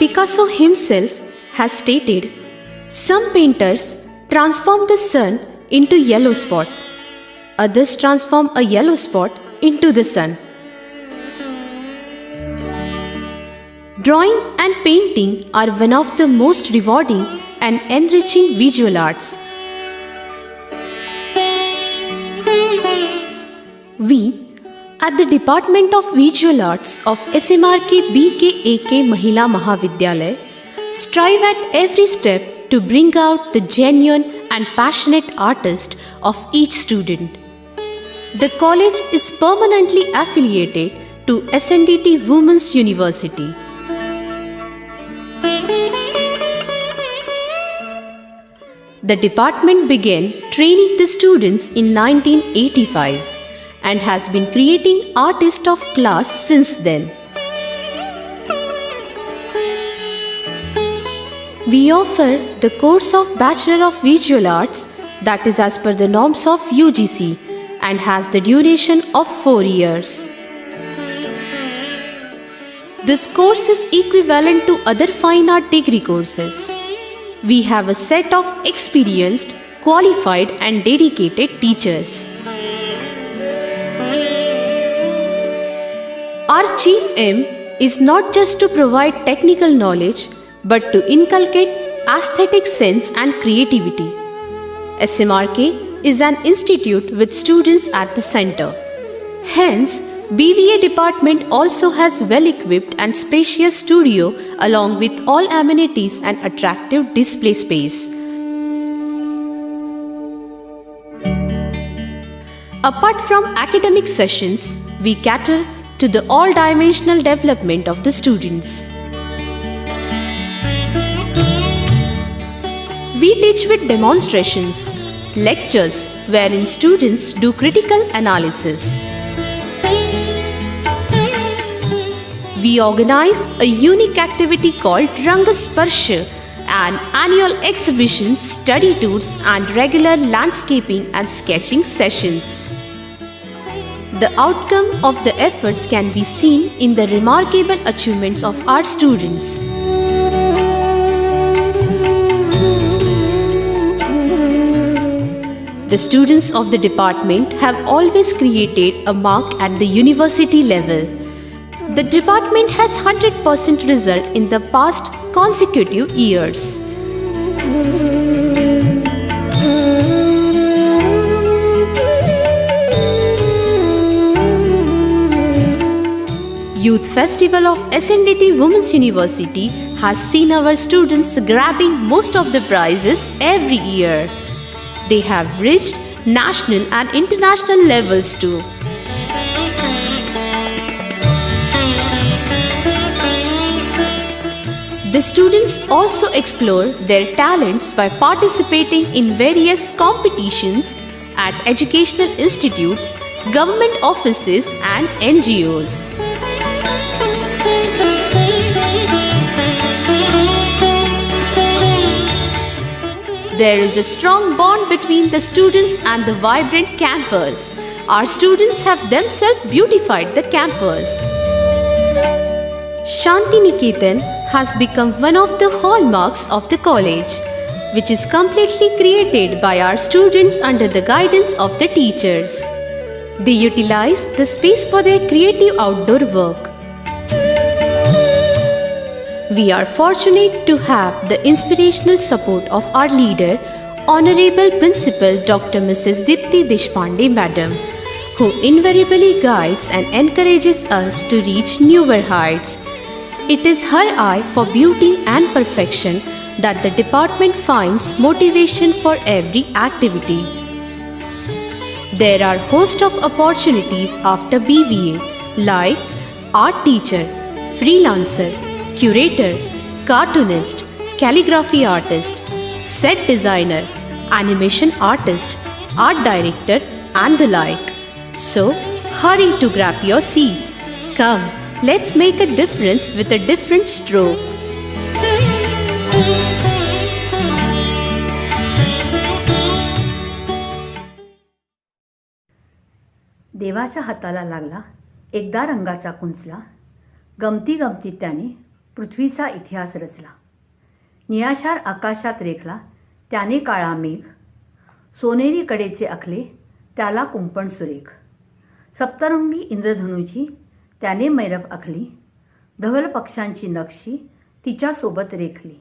Picasso himself has stated, "Some painters transform the sun into yellow spot, others transform a yellow spot into the sun." Drawing and painting are one of the most rewarding and enriching visual arts. We at the Department of Visual Arts of SMRK BKAK Mahila Mahavidyalaya strive at every step to bring out the genuine and passionate artist of each student. The college is permanently affiliated to SNDT Women's University. The department began training the students in 1985 and has been creating artists of class since then. We offer the course of Bachelor of Visual Arts that is as per the norms of UGC and has the duration of 4 years. This course is equivalent to other fine art degree courses. We have a set of experienced, qualified and dedicated teachers. Our chief aim is not just to provide technical knowledge but to inculcate aesthetic sense and creativity. SMRK is an institute with students at the center. Hence, BVA department also has well-equipped and spacious studio along with all amenities and attractive display space. Apart from academic sessions, we cater to the all-dimensional development of the students. We teach with demonstrations, lectures wherein students do critical analysis. We organize a unique activity called Rangasparsha, an annual exhibition, study tours and regular landscaping and sketching sessions. The outcome of the efforts can be seen in the remarkable achievements of our students. The students of the department have always created a mark at the university level. The department has 100% result in the past consecutive years. Youth Festival of SNDT Women's University has seen our students grabbing most of the prizes every year. They have reached national and international levels too. The students also explore their talents by participating in various competitions at educational institutes, government offices and NGOs. There is a strong bond between the students and the vibrant campus. Our students have themselves beautified the campus. Shanti Niketan has become one of the hallmarks of the college, which is completely created by our students under the guidance of the teachers. They utilize the space for their creative outdoor work. We are fortunate to have the inspirational support of our leader, Honorable Principal Dr. Mrs. Dipti Deshpande Madam, who invariably guides and encourages us to reach newer heights. It is her eye for beauty and perfection that the department finds motivation for every activity. There are host of opportunities after BVA like art teacher, freelancer, curator, cartoonist, calligraphy artist, set designer, animation artist, art director and the like. So, hurry to grab your seat. Come, let's make a difference with a different stroke. देवाच्या हाताला लागला एकदा रंगाचा कुंचला, गमती गमतीत त्याने पृथ्वीचा इतिहास रचला. निळाशार आकाशात रेखला त्याने काळा मेघ, सोनेरी कडेचे आखले त्याला कुंपण सुरेख. सप्तरंगी इंद्रधनुची त्याने मैरप आखली, धवल पक्ष्यांची नक्षी तिच्यासोबत रेखली.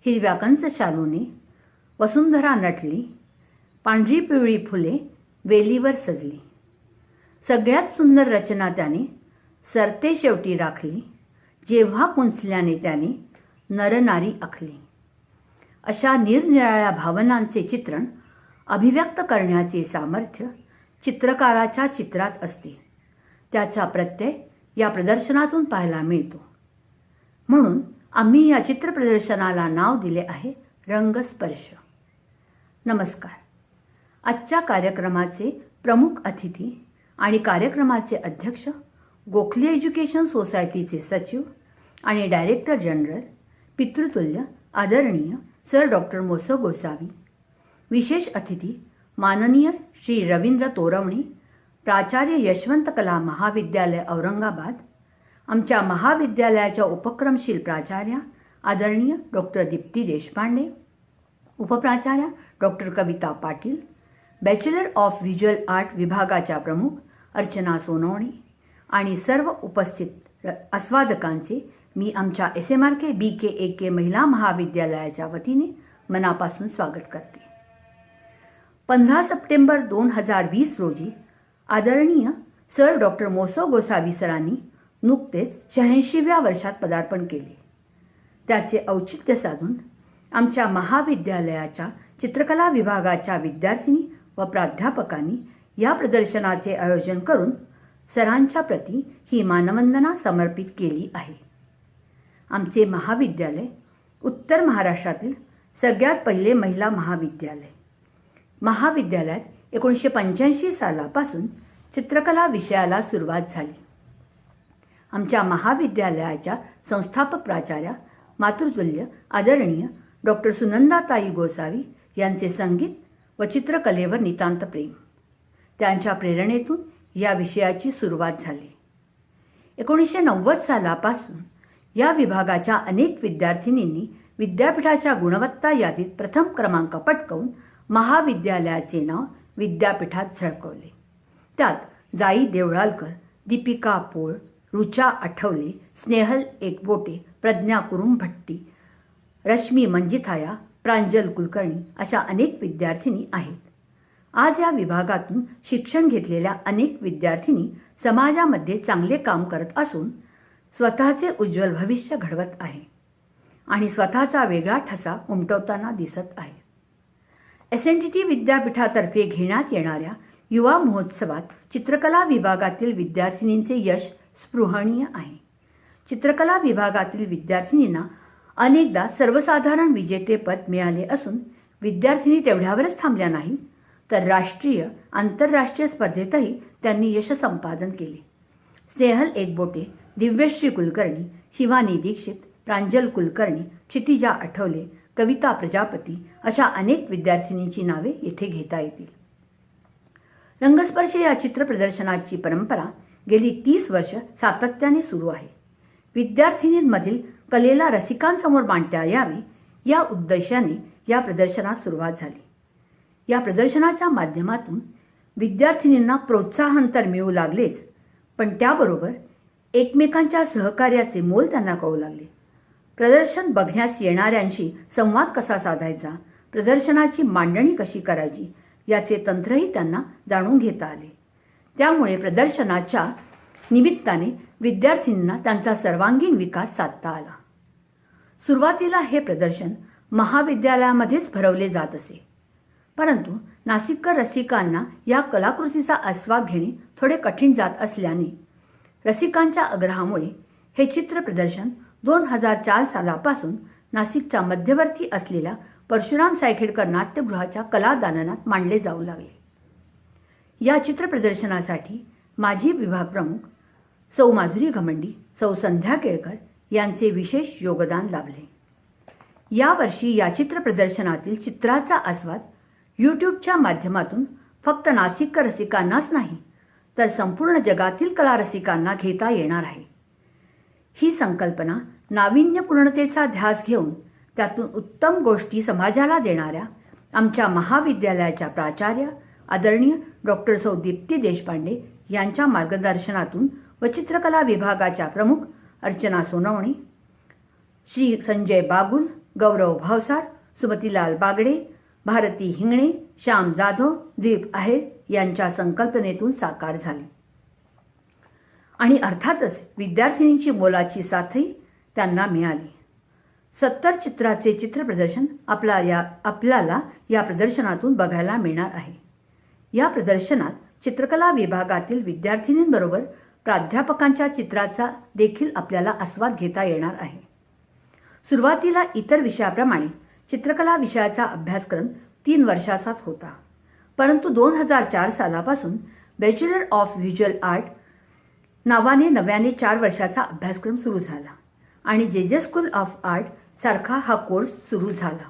हिरव्या कंच शालूने वसुंधरा नटली, पांढरी पिवळी फुले वेलीवर सजली. सगळ्यात सुंदर रचना त्याने सरते शेवटी राखली, जेव्हा कुंचल्याने त्याने नरनारी आखली. अशा निरनिराळ्या भावनांचे चित्रण अभिव्यक्त करण्याचे सामर्थ्य चित्रकाराच्या चित्रात असते. त्याचा प्रत्यय या प्रदर्शनातून पाहायला मिळतो. म्हणून आम्ही या चित्र प्रदर्शनाला नाव दिले आहे रंगस्पर्श. नमस्कार. आजच्या कार्यक्रमाचे प्रमुख अतिथी आणि कार्यक्रमाचे अध्यक्ष, गोखले एज्युकेशन सोसायटीचे सचिव आणि डायरेक्टर जनरल, पितृतुल्य आदरणीय सर डॉक्टर मोसो गोसावी. विशेष अतिथी माननीय श्री रवींद्र तोरवणे, प्राचार्य यशवंत कला महाविद्यालय औरंगाबाद. आमच्या महाविद्यालयाच्या उपक्रमशील प्राचार्या आदरणीय डॉक्टर दीप्ती देशपांडे, उपप्राचार्या doctor Kavita Patil, bachelor of visual art विभागाच्या प्रमुख अर्चना सोनवणे आणि सर्व उपस्थित आस्वादकांचे मी आमच्या SMRK BK महिला महाविद्यालयाच्या वतीने मनापासून स्वागत करते. 15 सप्टेंबर 2020 रोजी आदरणीय सर डॉक्टर मोसो गोसावी सरांनी नुकतेच 86व्या वर्षात पदार्पण केले. त्याचे औचित्य साधून आमच्या महाविद्यालयाच्या चित्रकला विभागाच्या विद्यार्थिनी व प्राध्यापकांनी या प्रदर्शनाचे आयोजन करून सरांच्या प्रती ही मानवंदना समर्पित केली आहे. आमचे महाविद्यालय उत्तर महाराष्ट्रातील सगळ्यात पहिले महिला महाविद्यालय. महाविद्यालयात 1985 सालापासून चित्रकला विषयाला सुरुवात झाली. आमच्या महाविद्यालयाच्या संस्थापक प्राचार्या मातृतुल्य आदरणीय डॉक्टर सुनंदाताई गोसावी यांचे संगीत व चित्रकलेवर नितांत प्रेम. त्यांच्या प्रेरणेतून या विषयाची सुरुवात झाली. 1990 सालापासून या विभागाच्या अनेक विद्यार्थिनींनी विद्यापीठाच्या गुणवत्ता यादीत प्रथम क्रमांक पटकावून महाविद्यालयाचे नाव विद्यापीठात झळकवले. त्यात जाई देवळालकर, दीपिका पोळ, रुचा आठवले, स्नेहल एकबोटे, प्रज्ञा कुरुंभट्टी, रश्मी मंजिथाया, प्रांजल कुलकर्णी अशा अनेक विद्यार्थिनी आहेत. आज या विभागातून शिक्षण घेतलेल्या अनेक विद्यार्थिनी समाजामध्ये चांगले काम करत असून स्वतःचे उज्ज्वल भविष्य घडवत आहे आणि स्वतःचा वेगळा ठसा उमटवताना दिसत आहे. SNTT विद्यापीठातर्फे घेण्यात येणाऱ्या युवा महोत्सवात चित्रकला विभागातील विद्यार्थिनींचे यश स्पृहणीय आहे. चित्रकला विभागातील विद्यार्थिनींना अनेकदा सर्वसाधारण विजेतेपद मिळाले असून विद्यार्थिनी तेवढ्यावरच थांबल्या नाही, तर राष्ट्रीय आंतरराष्ट्रीय स्पर्धेतही त्यांनी यश संपादन केले. स्नेहल एकबोटे, दिव्यश्री कुलकर्णी, शिवानी दीक्षित, प्रांजल कुलकर्णी, क्षितिजा आठवले, कविता प्रजापती अशा अनेक विद्यार्थिनींची नावे येथे घेता येतील. रंगस्पर्श या चित्र प्रदर्शनाची परंपरा गेली 30 वर्ष सातत्याने सुरू आहे. विद्यार्थिनींमधील कलेला रसिकांसमोर मांडता यावे या उद्देशाने या प्रदर्शनास सुरुवात झाली. या प्रदर्शनाच्या माध्यमातून विद्यार्थिनींना प्रोत्साहन तर मिळू लागलेच, पण त्याबरोबर एकमेकांच्या सहकार्याचे मोल त्यांना कळू लागले. प्रदर्शन बघण्यास येणाऱ्यांशी संवाद कसा साधायचा, प्रदर्शनाची मांडणी कशी करायची याचे तंत्रही त्यांना जाणून घेता आले. त्यामुळे प्रदर्शनाच्या निमित्ताने विद्यार्थिनींना त्यांचा सर्वांगीण विकास साधता आला. सुरुवातीला हे प्रदर्शन महाविद्यालयामध्येच भरवले जात असे, परंतु नाशिककर रसिकांना या कलाकृतीचा आस्वाद घेणे थोडे कठीण जात असल्याने रसिकांच्या आग्रहामुळे हे चित्र प्रदर्शन 2004 सालापासून नाशिकच्या मध्यवर्ती असलेल्या परशुराम सायखेडकर नाट्यगृहाच्या कलादालनात मांडले जाऊ लागले. या चित्र प्रदर्शनासाठी माजी विभाग प्रमुख सौ माधुरी घमंडी, सौ संध्या केळकर यांचे विशेष योगदान लाभले. यावर्षी या चित्र प्रदर्शनातील चित्राचा आस्वाद YouTubeच्या माध्यमातून फक्त नाशिककर रसिकांनाच नाही, तर संपूर्ण जगातील कलारसिकांना घेता येणार आहे. ही संकल्पना नाविन्यपूर्णतेचा ध्यास घेऊन त्यातून उत्तम गोष्टी समाजाला देणाऱ्या आमच्या महाविद्यालयाच्या प्राचार्य आदरणीय डॉक्टर सौ दीप्ती देशपांडे यांच्या मार्गदर्शनातून व चित्रकला विभागाच्या प्रमुख अर्चना सोनवणे, श्री संजय बागुल, गौरव भावसार, सुमतीलाल बागडे, भारती हिंगणे, श्याम जाधव, दीप आहेर यांच्या संकल्पनेतून साकार झाली. आणि अर्थातच विद्यार्थिनींची मोलाची साथही त्यांना मिळाली. 70 चित्राचे चित्रप्रदर्शन आपल्याला या प्रदर्शनातून बघायला मिळणार आहे. या प्रदर्शनात चित्रकला विभागातील विद्यार्थिनींबरोबर प्राध्यापकांच्या चित्राचा देखील आपल्याला आस्वाद घेता येणार आहे. सुरुवातीला इतर विषयाप्रमाणे चित्रकला विषयाचा अभ्यासक्रम 3 वर्षाचाच होता, परंतु 2004 सालापासून बॅचलर ऑफ व्हिज्युअल आर्ट नावाने नव्याने 4 वर्षाचा अभ्यासक्रम सुरू झाला आणि जे स्कूल ऑफ आर्ट सारखा हा कोर्स सुरू झाला.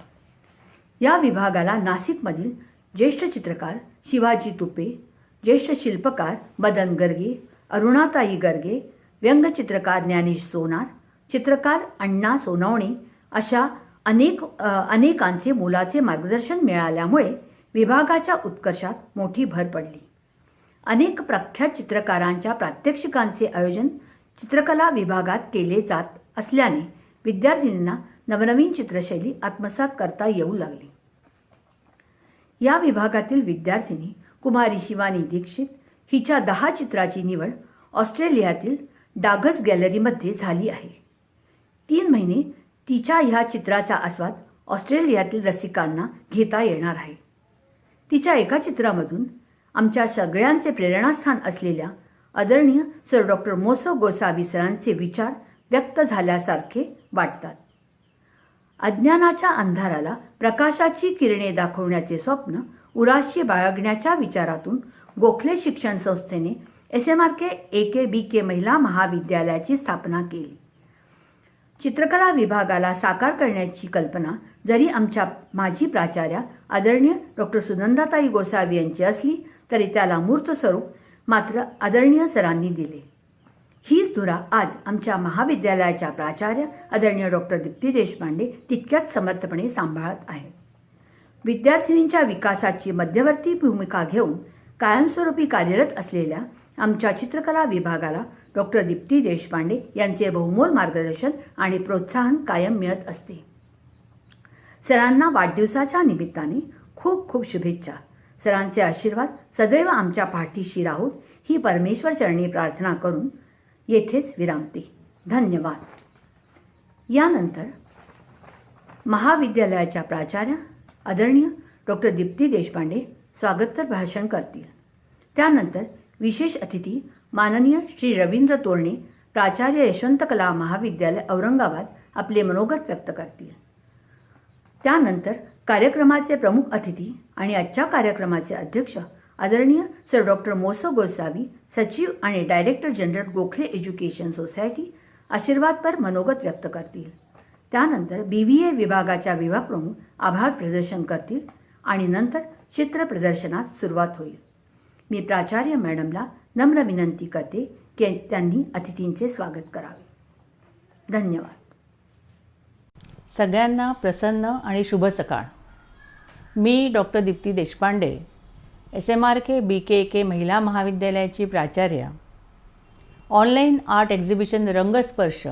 या विभागाला नाशिकमधील ज्येष्ठ चित्रकार शिवाजी तुपे, ज्येष्ठ शिल्पकार मदन गर्गे, अरुणाताई गर्गे, व्यंगचित्रकार ज्ञानेश सोनार, चित्रकार अण्णा सोनवणे अशा अनेकांचे मोलाचे मार्गदर्शन मिळाल्यामुळे विभागाच्या उत्कर्षात मोठी भर पडली. अनेक प्रख्यात चित्रकारांच्या प्रात्यक्षिकांचे आयोजन चित्रकला विभागात केले जात असल्याने विद्यार्थिनींना नवनवीन चित्रशैली आत्मसात करता येऊ लागली. या विभागातील विद्यार्थिनी कुमारी शिवानी दीक्षित हिच्या 10 चित्राची निवड ऑस्ट्रेलियातील डागस गॅलरीमध्ये झाली आहे. 3 महिने तिच्या ह्या चित्राचा आस्वाद ऑस्ट्रेलियातील रसिकांना घेता येणार आहे. तिच्या एका चित्रामधून आमच्या सगळ्यांचे प्रेरणास्थान असलेल्या आदरणीय सर डॉक्टर मोसो गोसावी सरांचे विचार व्यक्त झाल्यासारखे वाटतात. अज्ञानाच्या अंधाराला प्रकाशाची किरणे दाखवण्याचे स्वप्न उराशी बाळगण्याच्या विचारातून गोखले शिक्षण संस्थेने SMRK AKBK महिला महाविद्यालयाची स्थापना केली. चित्रकला विभागाला साकार करण्याची कल्पना जरी आमच्या माजी प्राचार्या आदरणीय डॉक्टर सुनंदाताई गोसावी यांची असली तरी त्याला मूर्त स्वरूप मात्र आदरणीय सरांनी दिले. हीच धुरा आज आमच्या महाविद्यालयाच्या प्राचार्य आदरणीय डॉक्टर दीप्ती देशपांडे तितक्याच समर्थपणे सांभाळत आहेत. विद्यार्थिनींच्या विकासाची मध्यवर्ती भूमिका घेऊन कायमस्वरूपी कार्यरत असलेल्या आमच्या चित्रकला विभागाला डॉक्टर दीप्ती देशपांडे यांचे बहुमोल मार्गदर्शन आणि प्रोत्साहन कायम मिळत असते. सरांना वाढदिवसाच्या निमित्ताने खूप खूप शुभेच्छा. सरांचे आशीर्वाद सदैव आमच्या पाठीशी राहूत ही परमेश्वर चरणी प्रार्थना करून येथेच विरामते. धन्यवाद. यानंतर महाविद्यालयाच्या प्राचार्या आदरणीय डॉक्टर दीप्ती देशपांडे स्वागतपर भाषण करतील. त्यानंतर विशेष अतिथी माननीय श्री रवींद्र तोरणे प्राचार्य यशवंत कला महाविद्यालय औरंगाबाद आपले मनोगत व्यक्त करतील. त्यानंतर कार्यक्रमाचे प्रमुख अतिथी आणि आजच्या कार्यक्रमाचे अध्यक्ष आदरणीय सर डॉक्टर मोसो गोसावी सचिव आणि director general Gokhale education society आशीर्वादपर मनोगत व्यक्त करतील. त्यानंतर BVA विभागाच्या विभाग प्रमुख आभार प्रदर्शन करतील आणि नंतर चित्र प्रदर्शनात सुरुवात होईल. मी प्राचार्य मॅडमला नम्र विनंती करते की त्यांनी अतिथींचे स्वागत करावे. धन्यवाद. सगळ्यांना प्रसन्न आणि शुभ सकाळ. मी doctor Deepti Deshpande SMRK BKK महिला महाविद्यालयाची प्राचार्य ऑनलाईन आर्ट एक्झिबिशन रंगस्पर्श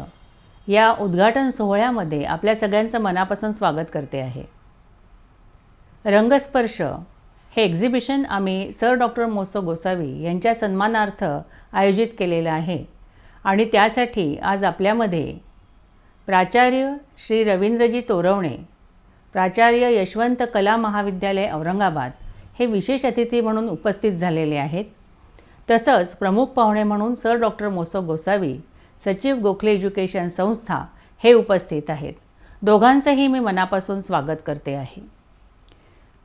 या उद्घाटन सोहळ्यामध्ये आपल्या सगळ्यांचं मनापासून स्वागत करते आहे. रंगस्पर्श हे एक्झिबिशन आम्ही सर डॉक्टर मोसो गोसावी यांच्या सन्मानार्थ आयोजित केलेलं आहे आणि त्यासाठी आज आपल्यामध्ये प्राचार्य श्री रवींद्रजी तोरवणे, प्राचार्य यशवंत कला महाविद्यालय औरंगाबाद हे विशेष अतिथी म्हणून उपस्थित झालेले आहेत. तसंच प्रमुख पाहुणे म्हणून सर डॉक्टर मोसो गोसावी सचिव गोखले एज्युकेशन संस्था हे उपस्थित आहेत. दोघांचंही मी मनापासून स्वागत करते आहे.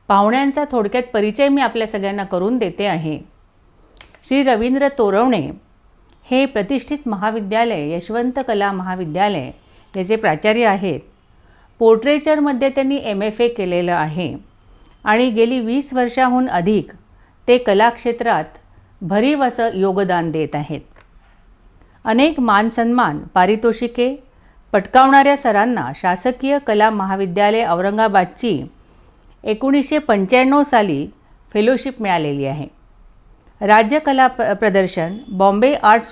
पाहुण्यांचा थोडक्यात परिचय मी आपल्या सगळ्यांना करून देते आहे. श्री रवींद्र तोरवणे हे प्रतिष्ठित महाविद्यालय यशवंत कला महाविद्यालय याचे प्राचार्य आहेत. पोर्ट्रेचरमध्ये त्यांनी MFA केलेलं आहे आणि गेली 20 वर्षाहून अधिक ते कलाक्षेत्रात भरीव असं योगदान देत आहेत. अनेक मानसन्मान पारितोषिके पटकावणाऱ्या सरांना शासकीय कला महाविद्यालय औरंगाबादची 1995 साली फेलोशिप मिळालेली आहे. राज्य कला प्रदर्शन, Bombay art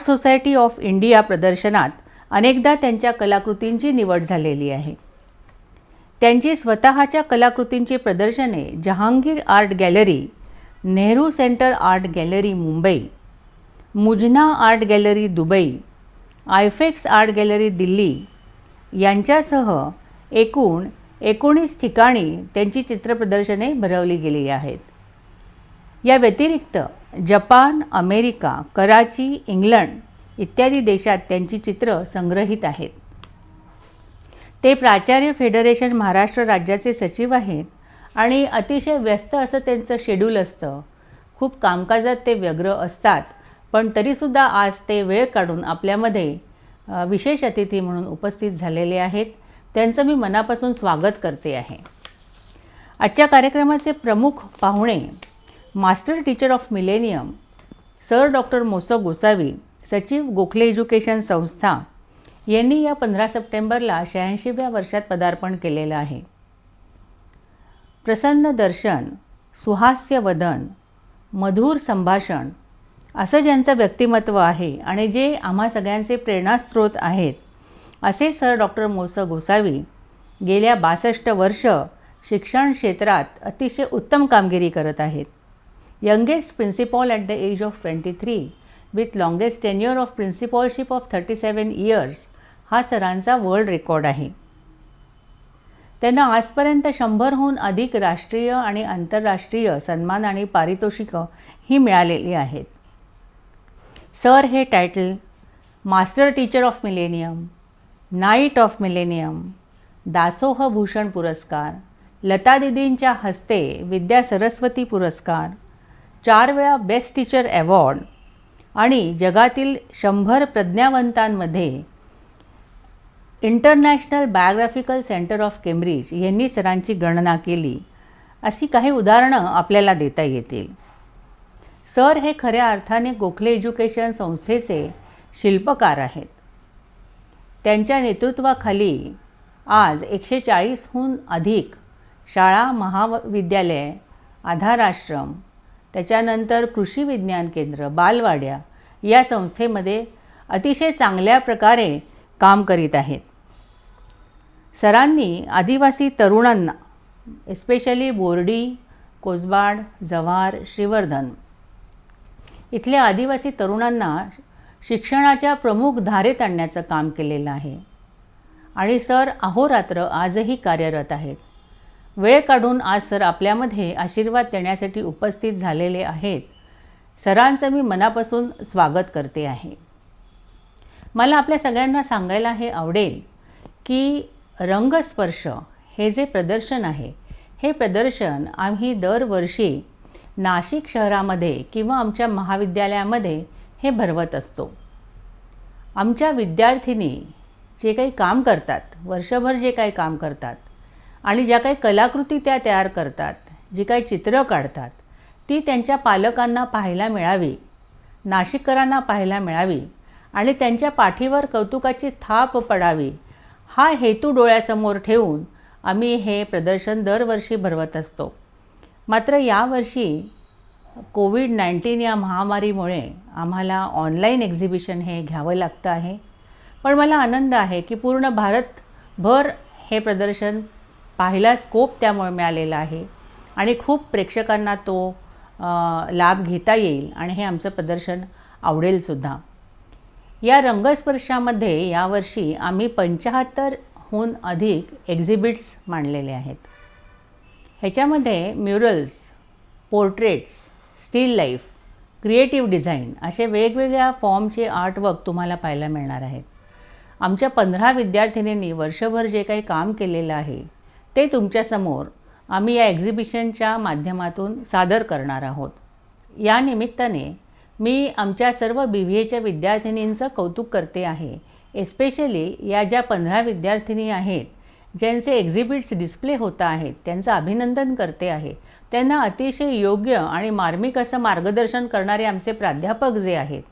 society of India प्रदर्शनात अनेकदा त्यांच्या कलाकृतींची निवड झालेली आहे. त्यांची स्वतःच्या कलाकृतींची प्रदर्शने Jehangir art gallery, Nehru centre art gallery Mumbai, मुजना art gallery Dubai, AIFACS art gallery Delhi यांच्यासह एकूण 19 ठिकाणी त्यांची चित्रप्रदर्शने भरवली गेली आहेत. या व्यतिरिक्त जपान, अमेरिका, कराची, इंग्लंड इत्यादी देशात त्यांची चित्र संग्रहित आहेत. ते प्राचार्य फेडरेशन महाराष्ट्र राज्याचे सचिव आहेत आणि अतिशय व्यस्त असं त्यांचं शेड्यूल असतं. खूप कामकाजात ते व्यग्र असतात, पण तरीसुद्धा आज ते वेळ काढून आपल्यामध्ये विशेष अतिथी म्हणून उपस्थित झालेले आहेत. त्यांचं मी मनापासून स्वागत करते आहे. आजच्या कार्यक्रमाचे प्रमुख पाहुणे master teacher of millennium sir doctor moso Gosavi, सचिव गोखले एज्युकेशन संस्था यांनी या 15 सप्टेंबरला 86व्या वर्षात पदार्पण केलेलं आहे. प्रसन्न दर्शन, सुहास्य वदन, मधुर संभाषण असं ज्यांचं व्यक्तिमत्व आहे आणि जे आम्हा सगळ्यांचे प्रेरणास्रोत आहेत, असे सर डॉक्टर मोसो गोसावी गेल्या 62 वर्ष शिक्षण क्षेत्रात अतिशय उत्तम कामगिरी करत आहेत. Youngest principal at the age of 23 with longest tenure of principalship of 37 years हा सरांचा वर्ल्ड रेकॉर्ड आहे. त्यांना आजपर्यंत 100हून अधिक राष्ट्रीय आणि आंतरराष्ट्रीय सन्मान आणि पारितोषिकं ही मिळालेली आहेत. सर हे title master teacher of millennium, knight of millennium, दासोह भूषण पुरस्कार, लता दीदींच्या हस्ते विद्या सरस्वती पुरस्कार, 4 वेळा बेस्ट टीचर अवॉर्ड आणि जगातील 100 प्रज्ञावंतांमध्ये international biographical centre of Cambridge यांनी सरांची गणना केली, अशी काही उदाहरणं आपल्याला देता येतील. सर हे खऱ्या अर्थाने गोखले एज्युकेशन संस्थेचे शिल्पकार आहेत. त्यांच्या नेतृत्वाखाली आज 140हून अधिक शाळा, महाविद्यालय, आधाराश्रम, त्याच्यानंतर कृषी विज्ञान केंद्र, बालवाड्या या संस्थेमध्ये अतिशय चांगल्या प्रकारे काम करीत आहेत. सरांनी आदिवासी तरुणांना, एस्पेशली बोर्डी, कोसबाड, जव्हार, श्रीवर्धन इथल्या आदिवासी तरुणांना शिक्षणाच्या प्रमुख धारेत आणण्याचं काम केलेलं आहे आणि सर अहोरात्र आजही कार्यरत आहेत. वेळ काढून आज सर आपल्यामध्ये आशीर्वाद देण्यासाठी उपस्थित झालेले आहेत. सरांचं मी मनापासून स्वागत करते आहे. मला आपल्या सगळ्यांना सांगायला हे आवडेल की रंगस्पर्श हे जे प्रदर्शन आहे, हे प्रदर्शन आम्ही दरवर्षी नाशिक शहरामध्ये किंवा आमच्या महाविद्यालयामध्ये हे भरवत असतो. आमच्या विद्यार्थिनी जे काही काम करतात, वर्षभर जे काही काम करतात आणि ज्या काही कलाकृती त्या तयार करतात, जी काही चित्रं काढतात, ती त्यांच्या पालकांना पाहायला मिळावी, नाशिककरांना पाहायला मिळावी आणि त्यांच्या पाठीवर कौतुकाची थाप पडावी, हा हेतू डोळ्यासमोर ठेवून आम्ही हे प्रदर्शन दरवर्षी भरवत असतो. मात्र यावर्षी कोविड-19 या महामारीमुळे आम्हाला ऑनलाईन एक्झिबिशन हे घ्यावं लागतं आहे. पण मला आनंद आहे की पूर्ण भारतभर हे प्रदर्शन पाहायला स्कोप त्यामुळे मिळालेला आहे आणि खूप प्रेक्षकांना तो लाभ घेता येईल आणि हे आमचं प्रदर्शन आवडेलसुद्धा. या रंगस्पर्शामध्ये यावर्षी आम्ही 75हून अधिक एक्झिबिट्स मांडलेले आहेत. ह्याच्यामध्ये murals, portraits, steel life, creative design असे वेगवेगळ्या फॉर्मचे आर्टवर्क तुम्हाला पाहायला मिळणार आहेत. आमच्या 15 विद्यार्थिनींनी वर्षभर जे काही काम केलेलं आहे ते तुमच्यासमोर आम्ही या एक्झिबिशनच्या माध्यमातून सादर करणार आहोत. या निमित्ताने मी आमच्या सर्व BVAच्या विद्यार्थिनींचं कौतुक करते आहे. एस्पेशली या ज्या 15 विद्यार्थिनी आहेत ज्यांचे एक्झिबिट्स डिस्प्ले होत आहेत, त्यांचं अभिनंदन करते आहे. त्यांना अतिशय योग्य आणि मार्मिक असं मार्गदर्शन करणारे आमचे प्राध्यापक जे आहेत,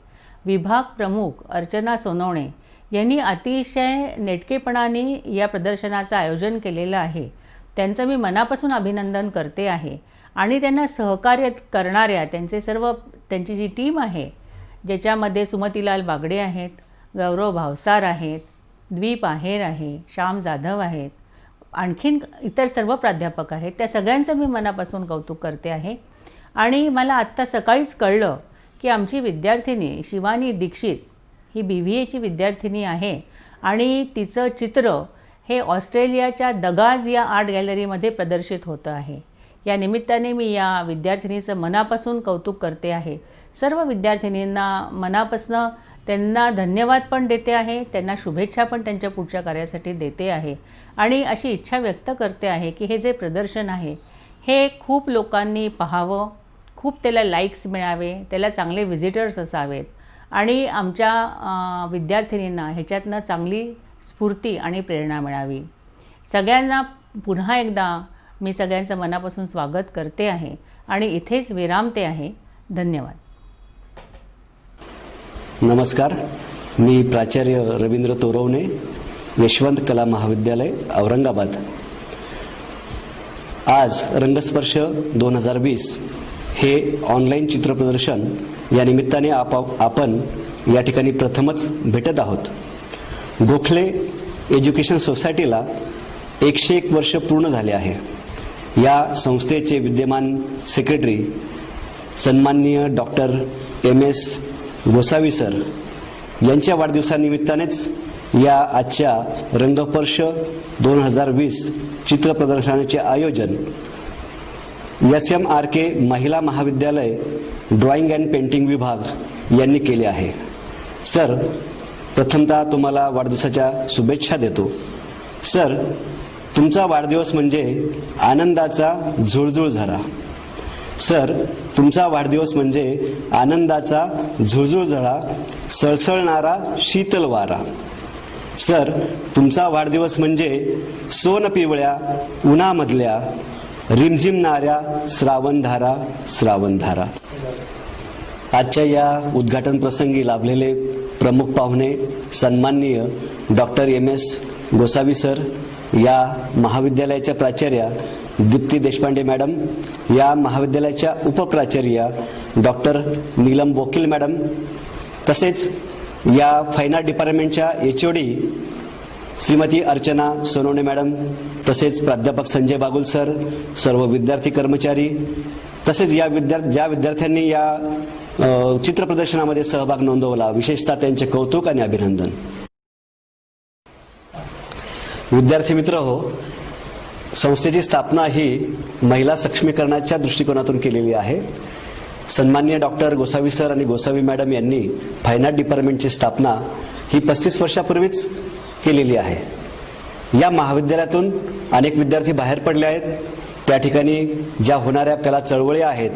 विभाग प्रमुख अर्चना सोनवणे यांनी अतिशय नेटकेपणाने या प्रदर्शनाचं आयोजन केलेलं आहे. त्यांचं मी मनापासून अभिनंदन करते आहे. आणि त्यांना सहकार्य करणाऱ्या त्यांची जी टीम आहे, ज्याच्यामध्ये सुमतीलाल बागडे आहेत, गौरव भावसार आहेत, द्वीप आहेर आहे, श्याम जाधव आहेत, आणखीन इतर सर्व प्राध्यापक आहेत, त्या सगळ्यांचं मी मनापासून कौतुक करते आहे. आणि मला आत्ता सकाळीच कळलं की आमची विद्यार्थिनी शिवानी दीक्षित ही BBAची विद्यार्थिनी आहे आणि तिचं चित्र हे ऑस्ट्रेलियाच्या दगाज या आर्ट गॅलरीमध्ये प्रदर्शित होतं आहे. या निमित्ताने मी या विद्यार्थिनीचं मनापासून कौतुक करते आहे. सर्व विद्यार्थिनींना मनापासून त्यांना धन्यवाद पण देते आहे, त्यांना शुभेच्छा पण त्यांच्या पुढच्या कार्यासाठी देते आहे. आणि अशी इच्छा व्यक्त करते आहे की हे जे प्रदर्शन आहे हे खूप लोकांनी पाहावं, खूप त्याला लाईक्स मिळावे, त्याला चांगले व्हिजिटर्स असावेत आणि आमच्या विद्यार्थिनींना ह्याच्यातनं चांगली स्फूर्ती आणि प्रेरणा मिळावी. सगळ्यांना पुन्हा एकदा मी सगळ्यांचं मनापासून स्वागत करते आहे आणि इथेच विरामते आहे. धन्यवाद. नमस्कार, मी प्राचार्य रवींद्र तोरवणे, यशवंत कला महाविद्यालय औरंगाबाद. आज रंगस्पर्श 2020 हे ऑनलाईन चित्रप्रदर्शन या निमित्ताने आपण या ठिकाणी प्रथमच भेटत आहोत. गोखले एज्युकेशन सोसायटीला 101 वर्ष पूर्ण झाले आहे. या संस्थेचे विद्यमान सेक्रेटरी सन्माननीय डॉक्टर MS गोसावी सर यांच्या वाढदिवसानिमित्तानेच या आजच्या रंगस्पर्श 2020 चित्रप्रदर्शनाचे आयोजन SMRK महिला महाविद्यालय ड्रॉइंग अँड पेंटिंग विभाग यांनी केले आहे. सर, प्रथमतः तुम्हाला वाढदिवसाच्या शुभेच्छा देतो. सर, तुमचा वाढदिवस म्हणजे आनंदाचा झुळझुळ झरा. सर, तुमचा वाढदिवस म्हणजे आनंदाचा झुळझुळ झरा, सळसळणारा शीतल वारा. सर, तुमचा वाढदिवस म्हणजे सोन पिवळ्या उन्हामधल्या रिमझिमणाऱ्या श्रावणधारा श्रावणधारा. आजच्या या उद्घाटन प्रसंगी लाभलेले प्रमुख पाहुणे सन्माननीय डॉक्टर MS गोसावी सर, या महाविद्यालयाच्या प्राचार्या दीप्ती देशपांडे मॅडम, या महाविद्यालयाच्या उपप्राचार्या डॉक्टर नीलम बोकील मॅडम, तसेच या फाईन आर्ट डिपार्टमेंटच्या HOD श्रीमती अर्चना सोनवणे मॅडम, तसेच प्राध्यापक संजय बागुल सर, सर्व विद्यार्थी कर्मचारी, तसेच ज्या विद्यार्थ्यांनी या चित्रप्रदर्शनामध्ये सहभाग नोंदवला, विशेषतः त्यांचे कौतुक आणि अभिनंदन. विद्यार्थी मित्र हो, संस्थेची स्थापना ही महिला सक्षमीकरणाच्या दृष्टिकोनातून केलेली आहे. सन्माननीय डॉक्टर गोसावी सर आणि गोसावी मॅडम यांनी फाईन आर्ट डिपार्टमेंटची स्थापना ही 35 वर्षापूर्वीच केलेली आहे. या महाविद्यालयातून अनेक विद्यार्थी बाहेर पडले आहेत. त्या ठिकाणी ज्या होणाऱ्या कला चळवळी आहेत,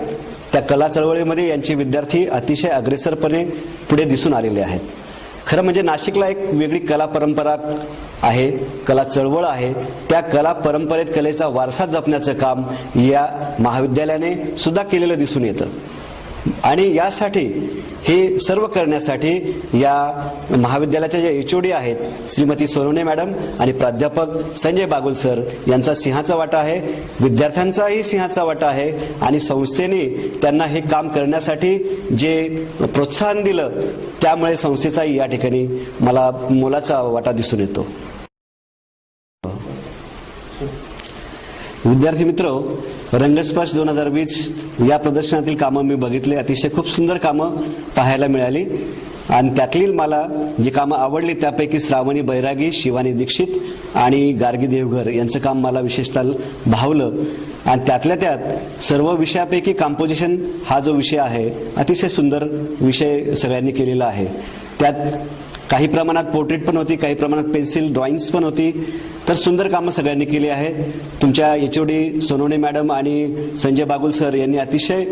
त्या कला चळवळीमध्ये यांचे विद्यार्थी अतिशय अग्रेसरपणे पुढे दिसून आलेले आहेत. खरं म्हणजे नाशिकला एक वेगळी कला परंपरा आहे, कला चळवळ आहे. त्या कला परंपरेत कलेचा वारसा जपण्याचं काम या महाविद्यालयाने सुद्धा केलेलं दिसून येतं. आणि यासाठी हे सर्व करण्यासाठी या महाविद्यालयाच्या ज्या HOD आहेत श्रीमती सोनवणे मॅडम आणि प्राध्यापक संजय बागुल सर यांचा सिंहाचा वाटा आहे, विद्यार्थ्यांचाही सिंहाचा वाटा आहे. आणि संस्थेने त्यांना हे काम करण्यासाठी जे प्रोत्साहन दिलं, त्यामुळे संस्थेचाही या ठिकाणी मला मोलाचा वाटा दिसून येतो. विद्यार्थी मित्र, रंगस्पर्श 2020 या प्रदर्शनातील कामं मी बघितले. अतिशय खूप सुंदर कामं पाहायला मिळाली आणि त्यातली मला जी कामं आवडली त्यापैकी श्रावणी बैरागी, शिवानी दीक्षित आणि गार्गी देवघर यांचं काम मला विशेषतः भावलं. आणि त्यातल्या त्यात सर्व विषयापैकी कंपोजिशन हा जो विषय आहे, अतिशय सुंदर विषय सगळ्यांनी केलेला आहे. त्यात काही प्रमाणात पोर्ट्रेट पण होती, काही प्रमाणात पेन्सिल ड्रॉइंग्स पण होती तर सुंदर कामं सगळ्यांनी केली आहेत. तुमच्या HOD सोनवणे मॅडम आणि संजय बागुल सर यांनी अतिशय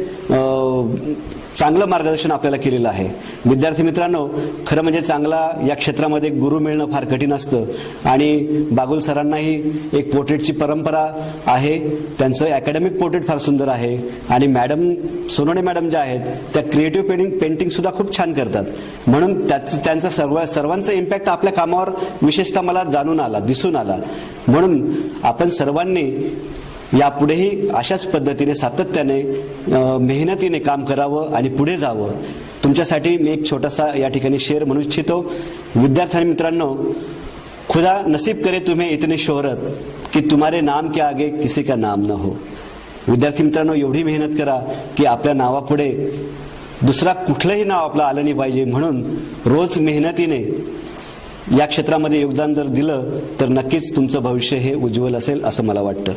चांगलं मार्गदर्शन आपल्याला केलेलं आहे. विद्यार्थी मित्रांनो, खरं म्हणजे चांगला या क्षेत्रामध्ये गुरु मिळणं फार कठीण असतं आणि बागुल सरांनाही एक पोर्ट्रेटची परंपरा आहे. त्यांचं अकॅडमिक पोर्ट्रेट फार सुंदर आहे आणि मॅडम सोनवणे मॅडम ज्या आहेत त्या क्रिएटिव्ह पेंटिंग सुद्धा खूप छान करतात. म्हणून त्यांचा सर्वांचा इम्पॅक्ट आपल्या कामावर विशेषतः मला जाणून आला, दिसून आला. म्हणून आपण सर्वांनी यापुढेही अशाच पद्धतीने सातत्याने मेहनतीने काम करावं आणि पुढे जावं. तुमच्यासाठी मी एक छोटासा या ठिकाणी शेअर म्हणू इच्छितो. विद्यार्थी मित्रांनो, खुदा नसीब करे तुम्हें इतने शोहरत कि तुम्हारे नाम के आगे किसी का नाम न हो. विद्यार्थी मित्रांनो, एवढी मेहनत करा की आपल्या नावापुढे दुसरा कुठलंही नाव आपलं आलं नाही पाहिजे. म्हणून रोज मेहनतीने या क्षेत्रामध्ये योगदान जर दिलं तर नक्कीच तुमचं भविष्य हे उज्ज्वल असेल असं मला वाटतं.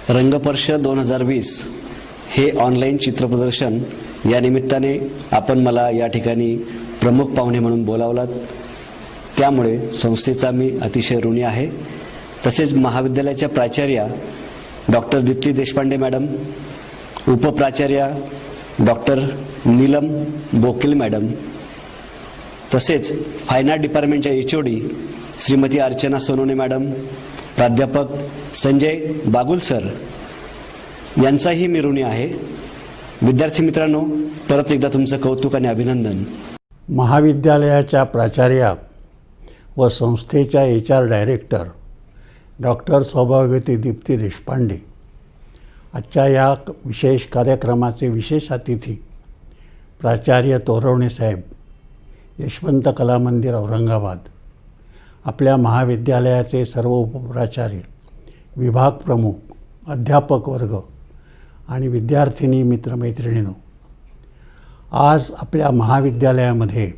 रंगपर्श 2020 हे ऑनलाईन चित्रप्रदर्शन या निमित्ताने आपण मला या ठिकाणी प्रमुख पाहुणे म्हणून बोलावलात, त्यामुळे संस्थेचा मी अतिशय ऋणी आहे. तसेच महाविद्यालयाच्या प्राचार्या डॉक्टर दीप्ती देशपांडे मॅडम, उपप्राचार्या डॉक्टर नीलम बोकील मॅडम, तसेच फाईन आर्ट डिपार्टमेंटच्या HOD श्रीमती अर्चना सोनवणे मॅडम, प्राध्यापक संजय बागुल सर यांचाही मी ऋणी आहे. विद्यार्थी मित्रांनो, परत एकदा तुमचं कौतुक आणि अभिनंदन. महाविद्यालयाच्या प्राचार्या व संस्थेच्या HR डायरेक्टर डॉक्टर सौभाग्यवती दीप्ती देशपांडे, आजच्या या विशेष कार्यक्रमाचे विशेष अतिथी प्राचार्य तोरवणे साहेब, यशवंत कला मंदिर औरंगाबाद, आपल्या महाविद्यालयाचे सर्व उपप्राचार्य, विभाग प्रमुख, अध्यापक वर्ग आणि विद्यार्थिनी मित्रमैत्रिणींनो, आज आपल्या महाविद्यालयामध्ये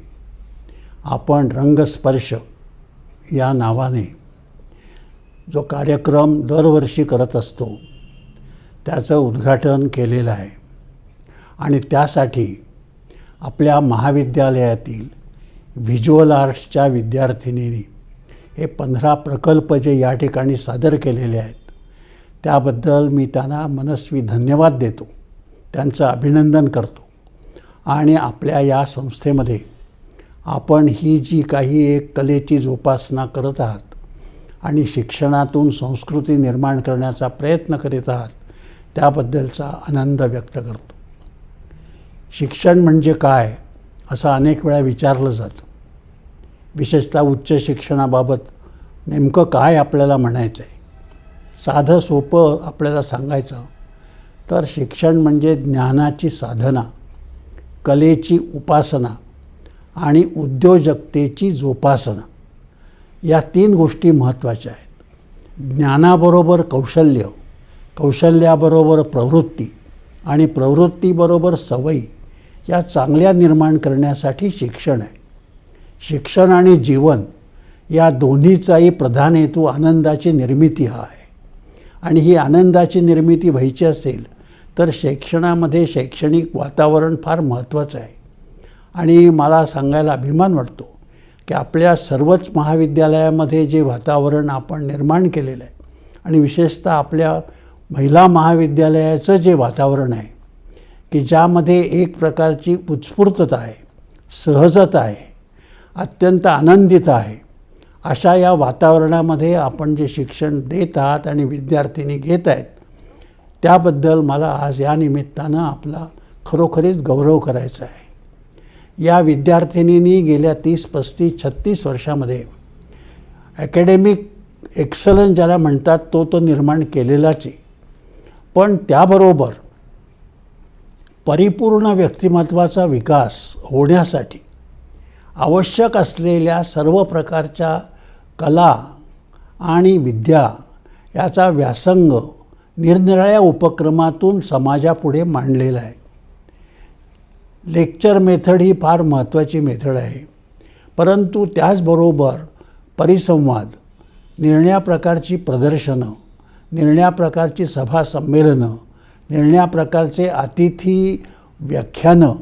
आपण रंगस्पर्श या नावाने जो कार्यक्रम दरवर्षी करत असतो त्याचं उद्घाटन केलेलं आहे. आणि त्यासाठी आपल्या महाविद्यालयातील व्हिज्युअल आर्ट्सच्या विद्यार्थिनींनी हे 15 प्रकल्प जे या ठिकाणी सादर केलेले आहेत त्याबद्दल मी त्यांना मनस्वी धन्यवाद देतो, त्यांचं अभिनंदन करतो. आणि आपल्या या संस्थेमध्ये आपण ही जी काही एक कलेची जोपासना करत आहात आणि शिक्षणातून संस्कृती निर्माण करण्याचा प्रयत्न करीत आहात त्याबद्दलचा आनंद व्यक्त करतो. शिक्षण म्हणजे काय असं अनेक वेळा विचारलं जातं. विशेषतः उच्च शिक्षणाबाबत नेमकं काय आपल्याला म्हणायचं आहे. साधं सोपं आपल्याला सांगायचं तर शिक्षण म्हणजे ज्ञानाची साधना, कलेची उपासना आणि उद्योजकतेची जोपासना, या 3 गोष्टी महत्त्वाच्या आहेत. ज्ञानाबरोबर कौशल्य, कौशल्याबरोबर प्रवृत्ती आणि प्रवृत्तीबरोबर सवयी या चांगल्या निर्माण करण्यासाठी शिक्षण आहे. शिक्षण आणि जीवन या दोन्हीचाही प्रधान हेतू आनंदाची निर्मिती हा आहे. आणि ही आनंदाची निर्मिती व्हायची असेल तर शिक्षणामध्ये शैक्षणिक वातावरण फार महत्त्वाचं आहे. आणि मला सांगायला अभिमान वाटतो की आपल्या सर्वच महाविद्यालयामध्ये जे वातावरण आपण निर्माण केलेलं आहे आणि विशेषतः आपल्या महिला महाविद्यालयाचं जे वातावरण आहे की ज्यामध्ये एक प्रकारची उत्स्फूर्तता आहे, सहजता आहे, अत्यंत आनंदित आहे, अशा या वातावरणामध्ये आपण जे शिक्षण देत आहात आणि विद्यार्थिनी घेत आहेत त्याबद्दल मला आज या निमित्तानं आपला खरोखरीच गौरव करायचा आहे. या विद्यार्थिनींनी गेल्या 30, 35, 36 वर्षामध्ये ॲकॅडेमिक एक्सलन्स ज्याला म्हणतात तो निर्माण केलेलाच आहे. पण त्याबरोबर परिपूर्ण व्यक्तिमत्वाचा विकास होण्यासाठी आवश्यक असलेल्या सर्व प्रकारच्या कला आणि विद्या याचा व्यासंग निरनिराळ्या उपक्रमातून समाजापुढे मांडलेला आहे. लेक्चर मेथड ही फार महत्त्वाची मेथड आहे, परंतु त्याचबरोबर परिसंवाद, निरनिळ्या प्रकारची प्रदर्शनं, निरनिळ्या प्रकारची सभा संमेलनं, निरनिळ्या प्रकारचे अतिथी व्याख्यानं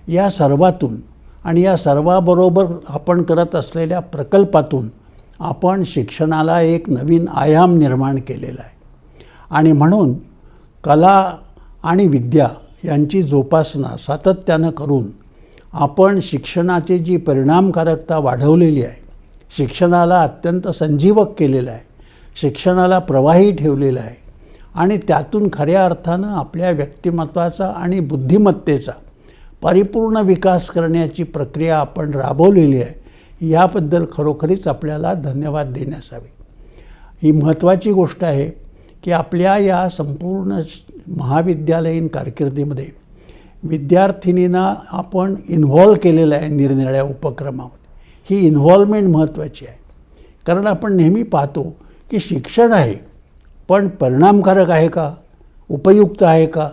या सर्वातून आणि या सर्वाबरोबर आपण करत असलेल्या प्रकल्पातून आपण शिक्षणाला एक नवीन आयाम निर्माण केलेला आहे. आणि म्हणून कला आणि विद्या यांची जोपासना सातत्यानं करून आपण शिक्षणाची जी परिणामकारकता वाढवलेली आहे, शिक्षणाला अत्यंत संजीवक केलेलं आहे, शिक्षणाला प्रवाही ठेवलेलं आहे आणि त्यातून खऱ्या अर्थानं आपल्या व्यक्तिमत्वाचा आणि बुद्धिमत्तेचा परिपूर्ण विकास करण्याची प्रक्रिया आपण राबवलेली आहे, याबद्दल खरोखरीच आपल्याला धन्यवाद देण्यास हवे. ही महत्त्वाची गोष्ट आहे की आपल्या या संपूर्ण महाविद्यालयीन कारकिर्दीमध्ये विद्यार्थिनींना आपण इन्व्हॉल्व केलेलं आहे निरनिराळ्या उपक्रमामध्ये. ही इन्व्हॉल्वमेंट महत्त्वाची आहे, कारण आपण नेहमी पाहतो की शिक्षण आहे पण परिणामकारक आहे का, उपयुक्त आहे का,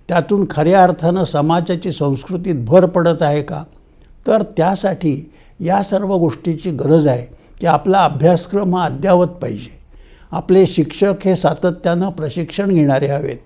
त्यातून खऱ्या अर्थानं समाजाची संस्कृतीत भर पडत आहे का. तर त्यासाठी या सर्व गोष्टीची गरज आहे की आपला अभ्यासक्रम हा अद्ययावत पाहिजे. आपले शिक्षक हे सातत्यानं प्रशिक्षण घेणारे हवेत.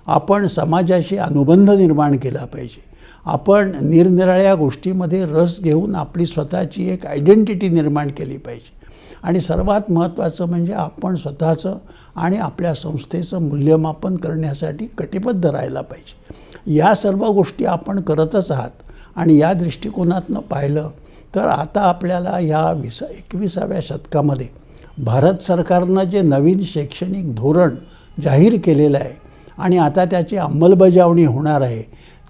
आपण समाजाशी अनुबंध निर्माण केला पाहिजे. आपण निरनिराळ्या गोष्टीमध्ये रस घेऊन आपली स्वतःची एक आयडेंटिटी निर्माण केली पाहिजे. आणि सर्वात महत्त्वाचं म्हणजे आपण स्वतःचं आणि आपल्या संस्थेचं मूल्यमापन करण्यासाठी कटिबद्ध राहायला पाहिजे. या सर्व गोष्टी आपण करतच आहात. आणि या दृष्टिकोनातनं पाहिलं तर आता आपल्याला या 21व्या शतकामध्ये भारत सरकारनं जे नवीन शैक्षणिक धोरण जाहीर केलेलं आहे आणि आता त्याची अंमलबजावणी होणार आहे,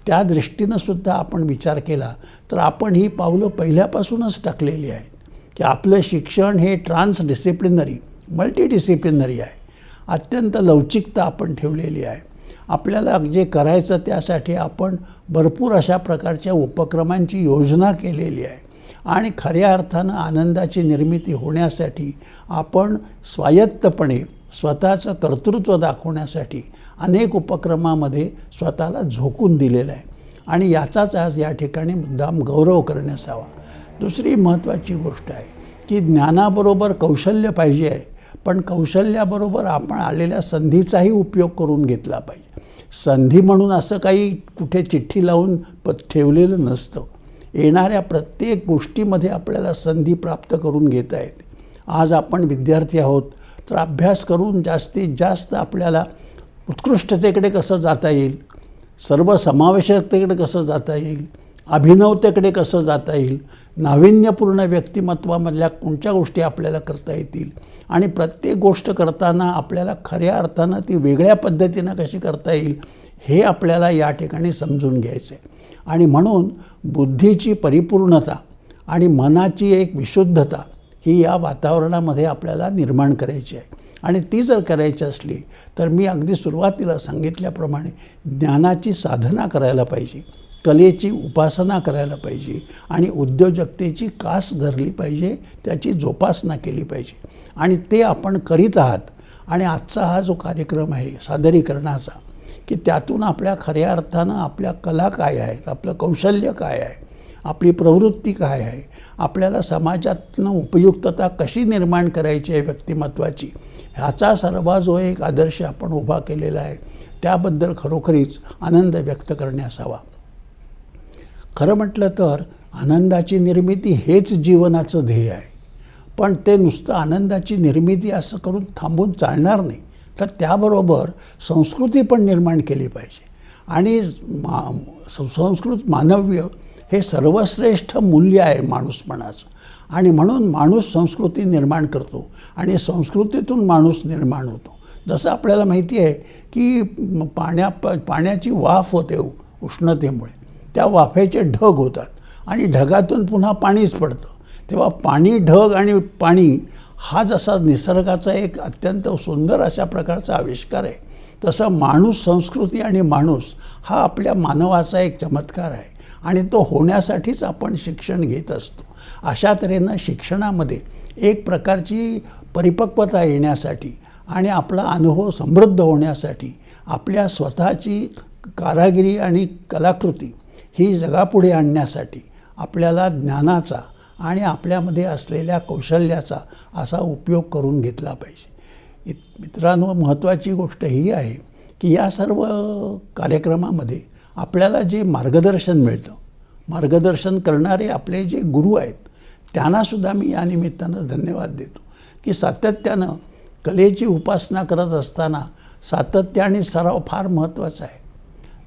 त्या दृष्टीनंसुद्धा आपण विचार केला तर आपण ही पावलं पहिल्यापासूनच टाकलेली आहेत की आपलं शिक्षण हे ट्रान्सडिसिप्लिनरी, मल्टीडिसिप्लिनरी आहे. अत्यंत लवचिकता आपण ठेवलेली आहे. आपल्याला जे करायचं त्यासाठी आपण भरपूर अशा प्रकारच्या उपक्रमांची योजना केलेली आहे. आणि खऱ्या अर्थानं आनंदाची निर्मिती होण्यासाठी आपण स्वायत्तपणे स्वतःचं कर्तृत्व दाखवण्यासाठी अनेक उपक्रमामध्ये स्वतःला झोकून दिलेलं आहे. आणि याचाच आज या ठिकाणी मुद्दाम गौरव करण्यास हवा. दुसरी महत्त्वाची गोष्ट आहे की ज्ञानाबरोबर कौशल्य पाहिजे आहे, पण कौशल्याबरोबर आपण आलेल्या संधीचाही उपयोग करून घेतला पाहिजे. संधी म्हणून असं काही कुठे चिठ्ठी लावून ठेवलेलं नसतं. येणाऱ्या प्रत्येक गोष्टीमध्ये आपल्याला संधी प्राप्त करून घेता येते. आज आपण विद्यार्थी आहोत तर अभ्यास करून जास्तीत जास्त आपल्याला उत्कृष्टतेकडे कसं जाता येईल, सर्वसमावेशकतेकडे कसं जाता येईल, अभिनवतेकडे कसं जाता येईल, नाविन्यपूर्ण व्यक्तिमत्वामधल्या कोणत्या गोष्टी आपल्याला करता येतील आणि प्रत्येक गोष्ट करताना आपल्याला खऱ्या अर्थानं ती वेगळ्या पद्धतीनं कशी करता येईल, हे आपल्याला या ठिकाणी समजून घ्यायचं आहे. आणि म्हणून बुद्धीची परिपूर्णता आणि मनाची एक विशुद्धता ही या वातावरणामध्ये आपल्याला निर्माण करायची आहे. आणि ती जर करायची असली तर मी अगदी सुरुवातीला सांगितल्याप्रमाणे ज्ञानाची साधना करायला पाहिजे, कलेची उपासना करायला पाहिजे आणि उद्योजकतेची कास धरली पाहिजे, त्याची जोपासना केली पाहिजे. आणि ते आपण करीत आहात. आणि आजचा हा जो कार्यक्रम आहे सादरीकरणाचा, की त्यातून आपल्या खऱ्या अर्थानं आपल्या कला काय आहेत, आपलं कौशल्य काय आहे, आपली प्रवृत्ती काय आहे, आपल्याला समाजातनं उपयुक्तता कशी निर्माण करायची आहे व्यक्तिमत्वाची, ह्याचा सर्व जो एक आदर्श आपण उभा केलेला आहे, त्याबद्दल खरोखरीच आनंद व्यक्त करण्यास हवा. खरं म्हटलं तर आनंदाची निर्मिती हेच जीवनाचं ध्येय आहे. पण ते नुसतं आनंदाची निर्मिती असं करून थांबून चालणार नाही, तर त्याबरोबर संस्कृती पण निर्माण केली पाहिजे. आणि सुसंस्कृत मानव्य हे सर्वश्रेष्ठ मूल्य आहे माणूसपणाचं. आणि म्हणून माणूस संस्कृती निर्माण करतो आणि संस्कृतीतून माणूस निर्माण होतो. जसं आपल्याला माहिती आहे की पाण्याची वाफ होते उष्णतेमुळे, त्या वाफेचे ढग होतात आणि ढगातून पुन्हा पाणीच पडतं. तेव्हा पाणी, ढग आणि पाणी हा जसा निसर्गाचा एक अत्यंत सुंदर अशा प्रकारचा आविष्कार आहे, तसं माणूस, संस्कृती आणि माणूस हा आपल्या मानवाचा एक चमत्कार आहे. आणि तो होण्यासाठीच आपण शिक्षण घेत असतो. अशा तऱ्हेनं शिक्षणामध्ये एक प्रकारची परिपक्वता येण्यासाठी आणि आपला अनुभव समृद्ध होण्यासाठी, आपल्या स्वतःची कारागिरी आणि कलाकृती ही जगापुढे आणण्यासाठी आपल्याला ज्ञानाचा आणि आपल्यामध्ये असलेल्या कौशल्याचा असा उपयोग करून घेतला पाहिजे. मित्रांनो, महत्त्वाची गोष्ट ही आहे की या सर्व कार्यक्रमामध्ये आपल्याला जे मार्गदर्शन मिळतं, मार्गदर्शन करणारे आपले जे गुरु आहेत त्यांनासुद्धा मी या निमित्तानं धन्यवाद देतो की सातत्यानं कलेची उपासना करत असताना सातत्य आणि सराव फार महत्त्वाचा आहे.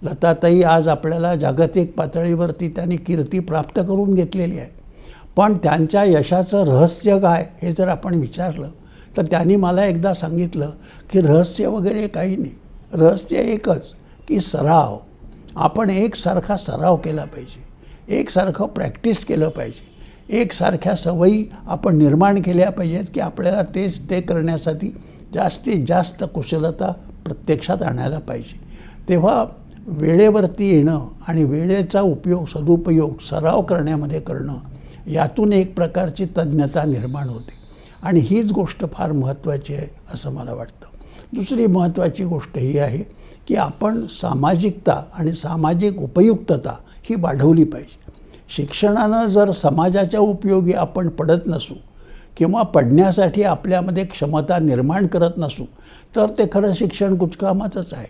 लताताई आज आपल्याला जागतिक पातळीवरती त्यांनी कीर्ती प्राप्त करून घेतलेली आहे, पण त्यांच्या यशाचं रहस्य काय हे जर आपण विचारलं तर त्यांनी मला एकदा सांगितलं की रहस्य वगैरे काही नाही, रहस्य एकच की सराव. आपण एकसारखा सराव केला पाहिजे, एकसारखं प्रॅक्टिस केलं पाहिजे, एकसारख्या सवयी आपण निर्माण केल्या पाहिजेत की आपल्याला ते करण्यासाठी जास्तीत जास्त कुशलता प्रत्यक्षात आणायला पाहिजे. तेव्हा वेळेवरती येणं आणि वेळेचा सदुपयोग सराव करण्यामध्ये करणं, यातून एक प्रकारची तज्ञता निर्माण होते आणि हीच गोष्ट फार महत्त्वाची आहे असं मला वाटतं. दुसरी महत्त्वाची गोष्ट ही आहे की आपण सामाजिकता आणि सामाजिक उपयुक्तता ही वाढवली पाहिजे. शिक्षणानं जर समाजाच्या उपयोगी आपण पडत नसू किंवा पडण्यासाठी आपल्यामध्ये क्षमता निर्माण करत नसू तर ते खरं शिक्षण कुचकामाचंच आहे.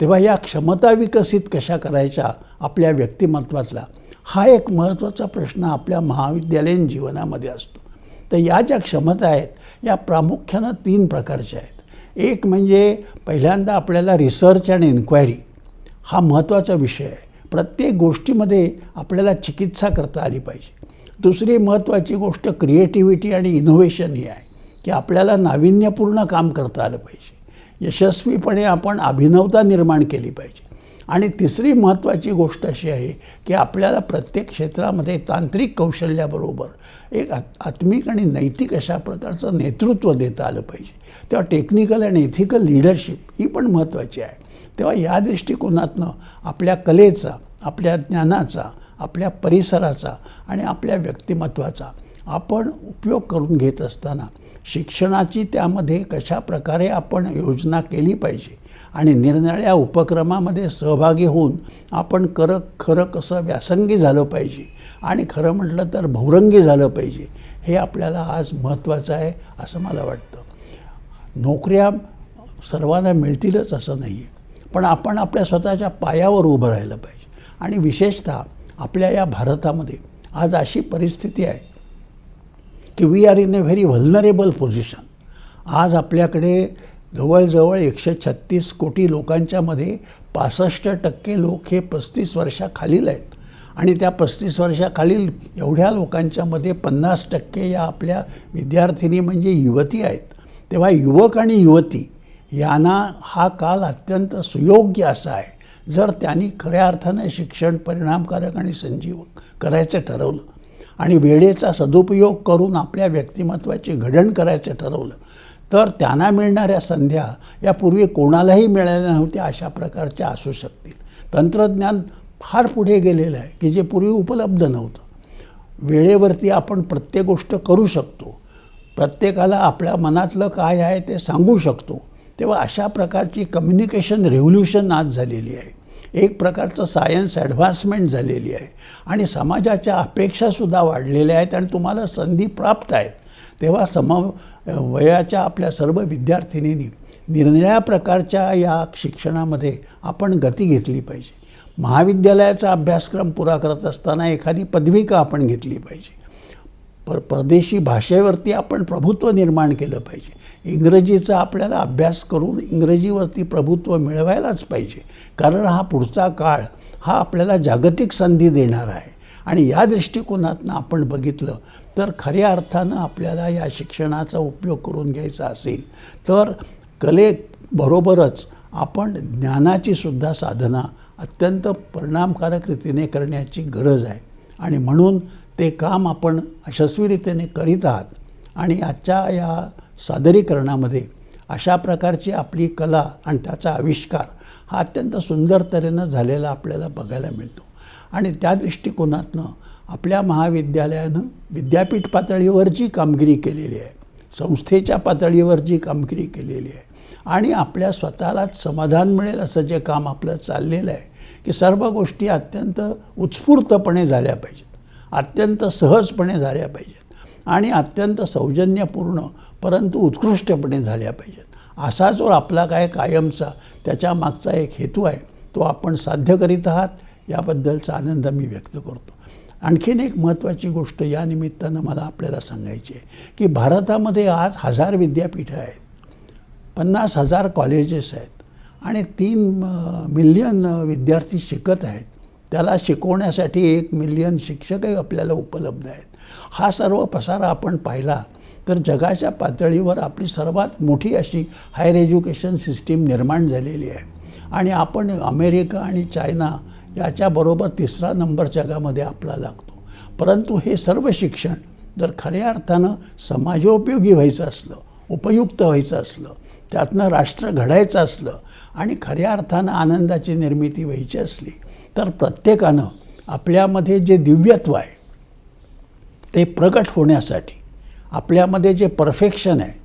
तेव्हा या क्षमता विकसित कशा करायच्या आपल्या व्यक्तिमत्वातला, हा एक महत्त्वाचा प्रश्न आपल्या महाविद्यालयीन जीवनामध्ये असतो. तर या ज्या क्षमता आहेत या प्रामुख्यानं 3 प्रकारच्या आहेत. एक म्हणजे पहिल्यांदा आपल्याला रिसर्च अँड इन्क्वायरी हा महत्त्वाचा विषय आहे. प्रत्येक गोष्टीमध्ये आपल्याला चिकित्सा करता आली पाहिजे. दुसरी महत्त्वाची गोष्ट क्रिएटिव्हिटी आणि इनोव्हेशन ही आहे की आपल्याला नाविन्यपूर्ण काम करता आलं पाहिजे, यशस्वीपणे आपण अभिनवता निर्माण केली पाहिजे. आणि तिसरी महत्त्वाची गोष्ट अशी आहे की आपल्याला प्रत्येक क्षेत्रामध्ये तांत्रिक कौशल्याबरोबर एक आत्मिक आणि नैतिक अशा प्रकारचं नेतृत्व देता आलं पाहिजे. तेव्हा टेक्निकल आणि एथिकल लीडरशिप ही पण महत्त्वाची आहे. तेव्हा या दृष्टिकोनातनं आपल्या कलेचा, आपल्या ज्ञानाचा, आपल्या परिसराचा आणि आपल्या व्यक्तिमत्वाचा आपण उपयोग करून घेत असताना शिक्षणाची त्यामध्ये कशा प्रकारे आपण योजना केली पाहिजे आणि निरनिराळ्या उपक्रमामध्ये सहभागी होऊन आपण खरं कसं व्यासंगी झालं पाहिजे आणि खरं म्हटलं तर बहुरंगी झालं पाहिजे, हे आपल्याला आज महत्त्वाचं आहे असं मला वाटतं. नोकऱ्या सर्वांना मिळतीलच असं नाही आहे, पण आपण आपल्या स्वतःच्या पायावर उभं राहिलं पाहिजे. आणि विशेषतः आपल्या या भारतामध्ये आज अशी परिस्थिती आहे की we are in a very vulnerable position. आज आपल्याकडे जवळजवळ 136 कोटी लोकांच्यामध्ये 65% लोक हे 35 वर्षाखालील आहेत आणि त्या 35 वर्षाखालील एवढ्या लोकांच्यामध्ये 50% या आपल्या विद्यार्थिनी म्हणजे युवती आहेत. तेव्हा युवक आणि युवती यांना हा काल अत्यंत सुयोग्य असा आहे जर त्यांनी खऱ्या अर्थानं शिक्षण परिणामकारक आणि संजीव करायचं ठरवलं आणि वेळेचा सदुपयोग करून आपल्या व्यक्तिमत्वाची घडण करायचं ठरवलं तर त्यांना मिळणाऱ्या संध्या यापूर्वी कोणालाही मिळाल्या नव्हत्या अशा प्रकारच्या असू शकतील. तंत्रज्ञान फार पुढे गेलेलं आहे की जे पूर्वी उपलब्ध नव्हतं. वेळेवरती आपण प्रत्येक गोष्ट करू शकतो, प्रत्येकाला आपल्या मनातलं काय आहे ते सांगू शकतो. तेव्हा अशा प्रकारची कम्युनिकेशन रेव्होल्युशन आज झालेली आहे. एक प्रकारचं सायन्स ॲडव्हान्समेंट झालेली आहे आणि समाजाच्या अपेक्षासुद्धा वाढलेल्या आहेत आणि तुम्हाला संधी प्राप्त आहेत. तेव्हा वयाच्या आपल्या सर्व विद्यार्थिनींनी निरनिराळ्या प्रकारच्या या शिक्षणामध्ये आपण गती घेतली पाहिजे. महाविद्यालयाचा अभ्यासक्रम पुरा करत असताना एखादी पदविका आपण घेतली पाहिजे. परदेशी भाषेवरती आपण प्रभुत्व निर्माण केलं पाहिजे. इंग्रजीचा आपल्याला अभ्यास करून इंग्रजीवरती प्रभुत्व मिळवायलाच पाहिजे, कारण हा पुढचा काळ हा आपल्याला जागतिक संधी देणार आहे. आणि या दृष्टिकोनातनं आपण बघितलं तर खऱ्या अर्थानं आपल्याला या शिक्षणाचा उपयोग करून घ्यायचा असेल तर कलेबरोबरच आपण ज्ञानाची सुद्धा साधना अत्यंत परिणामकारक रीतीने करण्याची गरज आहे. आणि म्हणून ते काम आपण यशस्वीरित्याने करीत आहात. आणि आजच्या या सादरीकरणामध्ये अशा प्रकारची आपली कला आणि त्याचा आविष्कार हा अत्यंत सुंदर तऱ्हेनं झालेला आपल्याला बघायला मिळतो. आणि त्या दृष्टिकोनातनं आपल्या महाविद्यालयानं विद्यापीठ पातळीवर जी कामगिरी केलेली आहे, संस्थेच्या पातळीवर जी कामगिरी केलेली आहे आणि आपल्या स्वतःलाच समाधान मिळेल असं जे काम आपलं चाललेलं आहे की सर्व गोष्टी अत्यंत उत्स्फूर्तपणे झाल्या पाहिजेत, अत्यंत सहजपणे झाल्या पाहिजेत आणि अत्यंत सौजन्यपूर्ण परंतु उत्कृष्टपणे झाल्या पाहिजेत. असा जो आपला काय कायमचा त्याच्या मागचा एक हेतू आहे तो आपण साध्य करीत आहात, याबद्दलचा आनंद मी व्यक्त करतो. आणखीन एक महत्त्वाची गोष्ट या निमित्तानं मला आपल्याला सांगायची आहे की भारतामध्ये आज 1000 विद्यापीठं आहेत, 50,000 कॉलेजेस आहेत आणि 3 मिलियन विद्यार्थी शिकत आहेत. त्याला शिकवण्यासाठी 1 मिलियन शिक्षकही आपल्याला उपलब्ध आहेत. हा सर्व पसारा आपण पाहिला तर जगाच्या पातळीवर आपली सर्वात मोठी अशी हायर एज्युकेशन सिस्टीम निर्माण झालेली आहे आणि आपण अमेरिका आणि चायना याच्याबरोबर 3रा नंबर जगामध्ये आपला लागतो. परंतु हे सर्व शिक्षण जर खऱ्या अर्थानं समाजोपयोगी व्हायचं असलं, उपयुक्त व्हायचं असलं, त्यातनं राष्ट्र घडायचं असलं आणि खऱ्या अर्थानं आनंदाची निर्मिती व्हायची असली तर प्रत्येकानं आपल्यामध्ये जे दिव्यत्व आहे ते प्रगट होण्यासाठी, आपल्यामध्ये जे परफेक्शन आहे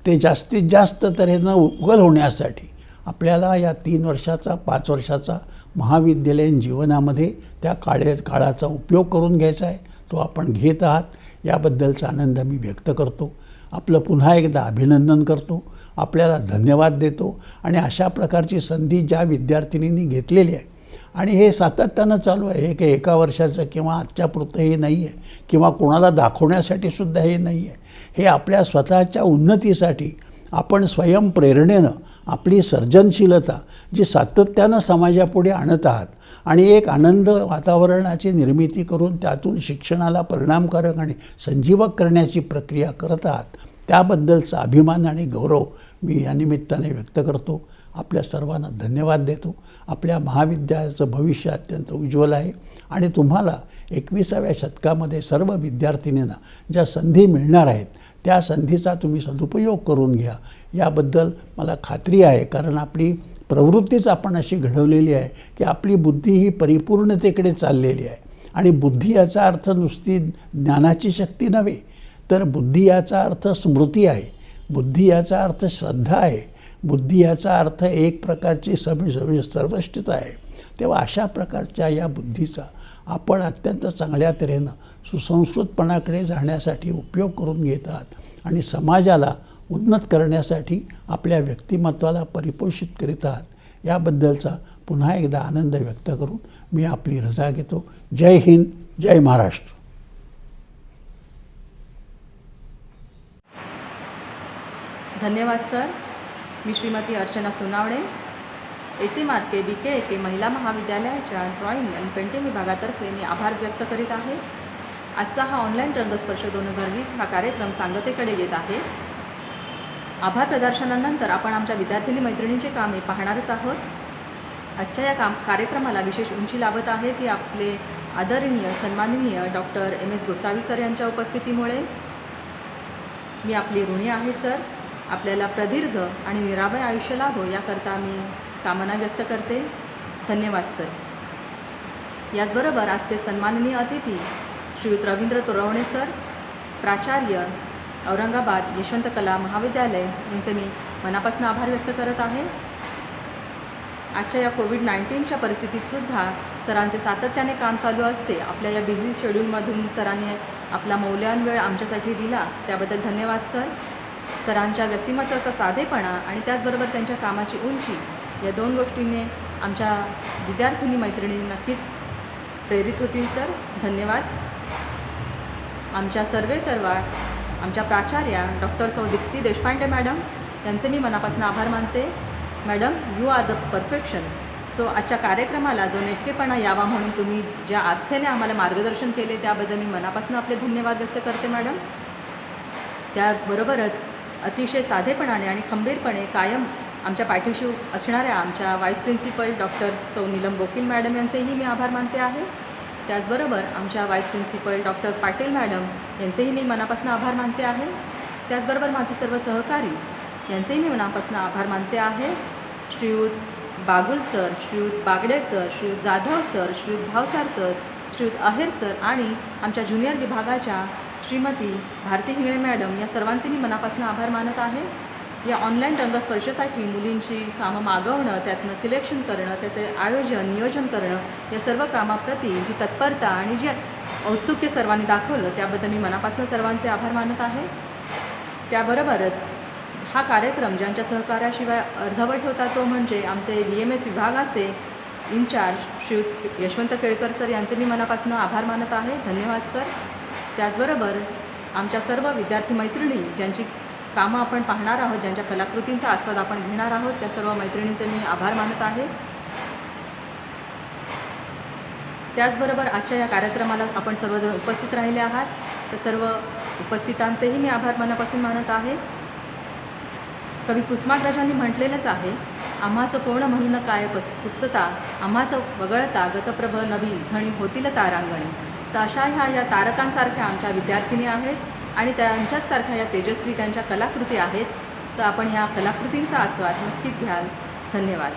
ते जास्तीत जास्त तऱ्हेनं उगल होण्यासाठी आपल्याला या 3 वर्षाचा 5 वर्षाचा महाविद्यालयीन जीवनामध्ये त्या काळाचा उपयोग करून घ्यायचा आहे. तो आपण घेत आहात याबद्दलचा आनंद मी व्यक्त करतो. आपलं पुन्हा एकदा अभिनंदन करतो, आपल्याला धन्यवाद देतो आणि अशा प्रकारची संधी ज्या विद्यार्थिनींनी घेतलेली आहे आणि हे सातत्यानं चालू आहे. हे काही एका वर्षाचं किंवा आजच्या पुरतं हे नाही आहे किंवा कोणाला दाखवण्यासाठी सुद्धा हे नाही आहे. हे आपल्या स्वतःच्या उन्नतीसाठी आपण स्वयंप्रेरणेनं आपली सर्जनशीलता जी सातत्यानं समाजापुढे आणत आहात आणि एक आनंद वातावरणाची निर्मिती करून त्यातून शिक्षणाला परिणामकारक आणि संजीवक करण्याची प्रक्रिया करत आहात, त्याबद्दलचा अभिमान आणि गौरव मी या निमित्ताने व्यक्त करतो. आपल्या सर्वांना धन्यवाद देतो. आपल्या महाविद्यालयाचं भविष्य अत्यंत उज्ज्वल आहे आणि तुम्हाला 21व्या शतकामध्ये सर्व विद्यार्थिनींना ज्या संधी मिळणार आहेत त्या संधीचा तुम्ही सदुपयोग करून घ्या याबद्दल मला खात्री आहे. कारण आपली प्रवृत्तीच आपण अशी घडवलेली आहे की आपली बुद्धी ही परिपूर्णतेकडे चाललेली आहे आणि बुद्धी याचा अर्थ नुसती ज्ञानाची शक्ती नव्हे, तर बुद्धी याचा अर्थ स्मृती आहे, बुद्धी याचा अर्थ श्रद्धा आहे, बुद्धी याचा अर्थ एक प्रकारची सर्वश्रिता आहे. तेव्हा अशा प्रकारच्या या बुद्धीचा आपण अत्यंत चांगल्या तऱ्हेनं सुसंस्कृतपणाकडे जाण्यासाठी उपयोग करून घेत आहात आणि समाजाला उन्नत करण्यासाठी आपल्या व्यक्तिमत्वाला परिपोषित करीत आहात. याबद्दलचा पुन्हा एकदा आनंद व्यक्त करून मी आपली रजा घेतो. जय हिंद, जय महाराष्ट्र. धन्यवाद सर. मी श्रीमती अर्चना सोनावणे, AC मार्के BKAK महिला महाविद्यालयाच्या ड्रॉइंग आणि पेंटिंग विभागातर्फे मी आभार व्यक्त करीत आहे. आजचा हा ऑनलाईन रंगस्पर्श 2020 हा कार्यक्रम सांगतेकडे येत आहे. आभार प्रदर्शनानंतर आपण आमच्या विद्यार्थिनी मैत्रिणींची कामे पाहणारच आहोत. आजच्या या कार्यक्रमाला विशेष उंची लाभत आहे ती आपले आदरणीय सन्माननीय डॉक्टर MS गोसावी सर यांच्या उपस्थितीमुळे. मी आपली ऋणी आहे सर. आपल्याला प्रदीर्घ आणि निरामय आयुष्य लाभो याकरता मी कामना व्यक्त करते. धन्यवाद सर. याचबरोबर आजचे सन्माननीय अतिथी श्रीयुत रवींद्र तोरवणे सर, प्राचार्य औरंगाबाद यशवंत कला महाविद्यालय यांचे मी मनापासून आभार व्यक्त करत आहे. आजच्या या कोविड-19च्या परिस्थितीतसुद्धा सरांचे सातत्याने काम चालू असते. आपल्या या बिझी शेड्यूलमधून सरांनी आपला मौल्यवान वेळ आमच्यासाठी दिला त्याबद्दल धन्यवाद सर. सरांच्या व्यक्तिमत्वाचा साधेपणा आणि त्याचबरोबर त्यांच्या कामाची उंची या 2 गोष्टींनी आमच्या विद्यार्थिनी मैत्रिणी नक्कीच प्रेरित होतील सर. धन्यवाद. आमच्या आमच्या प्राचार्या डॉक्टर सौ दीप्ती देशपांडे मॅडम यांचे मी मनापासून आभार मानते. Madam, you are the perfection. So आजच्या कार्यक्रमाला जो नेटकेपणा यावा म्हणून तुम्ही ज्या आस्थेने आम्हाला मार्गदर्शन केले त्याबद्दल मी मनापासून आपले धन्यवाद व्यक्त करते मॅडम. त्याचबरोबरच अतिशय साधेपणाने आणि खंबीरपणे कायम आमच्या पाठीशी असणाऱ्या आमच्या व्हाईस प्रिन्सिपल डॉक्टर सौ नीलम बोकील मॅडम यांचेही मी आभार मानते आहे. त्याचबरोबर आमच्या vice principal doctor Patil madam यांचेही मी मनापासून आभार मानते आहे. त्याचबरोबर माझे सर्व सहकारी यांचेही मी मनापासून आभार मानते आहे. श्रीयुत बागुल सर, श्रीयुत बागडे सर, श्रीयुत जाधव सर, श्रीयुत भावसार सर, श्रीयुत अहेर सर आणि आमच्या ज्युनियर विभागाच्या श्रीमती भारती हिंगणे मॅडम या सर्वांचे मी मनापासून आभार मानत आहे. या ऑनलाईन रंगस्पर्शासाठी मुलींची कामं मागवणं, त्यातनं सिलेक्शन करणं, त्याचे आयोजन नियोजन करणं या सर्व कामाप्रती जी तत्परता आणि जी औत्सुक्य सर्वांनी दाखवलं त्याबद्दल मी मनापासून सर्वांचे आभार मानत आहे. त्याबरोबरच हा कार्यक्रम ज्यांच्या सहकार्याशिवाय अर्धवट होता तो म्हणजे आमचे BMS विभागाचे इन्चार्ज श्रीयुत यशवंत केळकर सर यांचे मी मनापासून आभार मानत आहे. धन्यवाद सर. त्याचबरोबर आमच्या सर्व विद्यार्थी मैत्रिणी ज्यांची कामं आपण पाहणार आहोत, ज्यांच्या कलाकृतींचा आस्वाद आपण घेणार आहोत, त्या सर्व मैत्रिणींचे मी आभार मानत आहे. त्याचबरोबर आजच्या या कार्यक्रमाला आपण सर्वजण उपस्थित राहिले आहात, तर सर्व उपस्थितांचेही मी आभार मनापासून मानत आहे. कवी कुसुमाग्रजांनी म्हटलेलंच आहे, आम्हास कोण म्हणून काय पुसता, आम्हास वगळता गतप्रभ नवी झणी होतील तारांगणी. तर अशा ह्या या तारकांसारख्या आमच्या विद्यार्थिनी आहेत आणि त्यांच्याच सारख्या या तेजस्वी त्यांच्या कलाकृती आहेत. तर आपण ह्या कलाकृतींचा आस्वाद नक्कीच घ्याल. धन्यवाद.